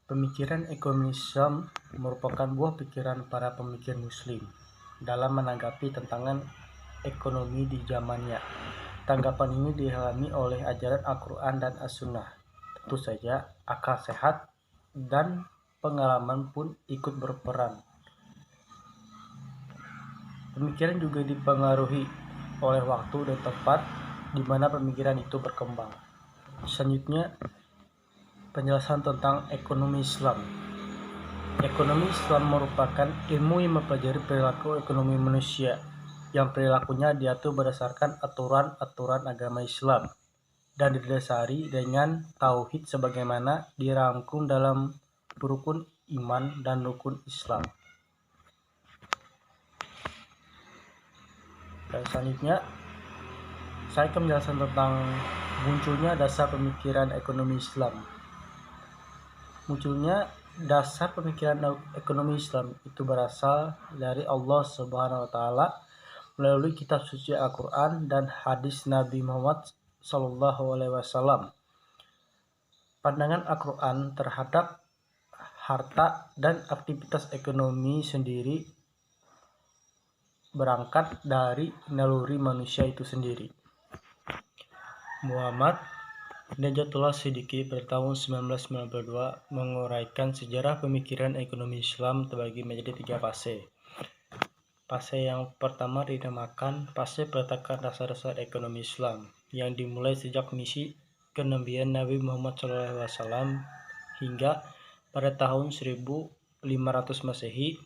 Pemikiran ekonomi Islam merupakan buah pikiran para pemikir Muslim dalam menanggapi tantangan ekonomi di zamannya. Tanggapan ini dialami oleh ajaran Al-Quran dan As-Sunnah. Tentu saja, akal sehat dan pengalaman pun ikut berperan. Pemikiran juga dipengaruhi oleh waktu dan tempat di mana pemikiran itu berkembang. Selanjutnya, penjelasan tentang ekonomi Islam. Ekonomi Islam merupakan ilmu yang mempelajari perilaku ekonomi manusia, yang perilakunya diatur berdasarkan aturan-aturan agama Islam dan didasari dengan tauhid sebagaimana dirangkum dalam rukun iman dan rukun Islam. Dan selanjutnya, saya akan menjelaskan tentang munculnya dasar pemikiran ekonomi Islam. Munculnya dasar pemikiran ekonomi Islam itu berasal dari Allah Subhanahu wa taala melalui kitab suci Al-Quran dan hadis Nabi Muhammad SAW. Pandangan Al-Quran terhadap harta dan aktivitas ekonomi sendiri berangkat dari naluri manusia itu sendiri. Muhammad Najatullah Siddiqi pada tahun 1992 menguraikan sejarah pemikiran ekonomi Islam terbagi menjadi 3 fase. Fase yang pertama dinamakan fase peletakan dasar-dasar ekonomi Islam, yang dimulai sejak misi kenabian Nabi Muhammad SAW hingga pada tahun 1500 Masehi,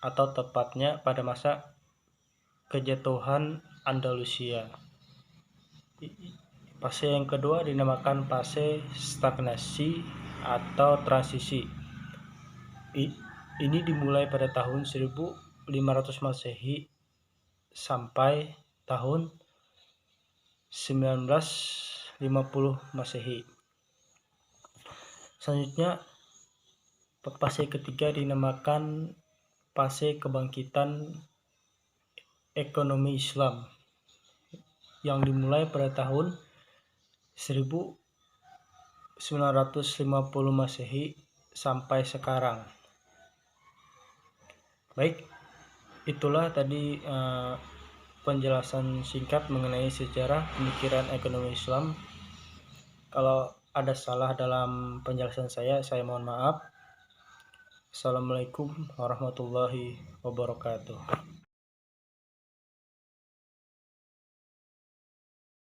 atau tepatnya pada masa kejatuhan Andalusia. Fase yang kedua dinamakan fase stagnasi atau transisi. Ini dimulai pada tahun 1500 Masehi sampai tahun 1950 Masehi. Selanjutnya, fase ketiga dinamakan fase kebangkitan ekonomi Islam, yang dimulai pada tahun 1950 Masehi sampai sekarang. Baik, itulah tadi penjelasan singkat mengenai sejarah pemikiran ekonomi Islam. Kalau ada salah dalam penjelasan saya mohon maaf. Assalamualaikum warahmatullahi wabarakatuh.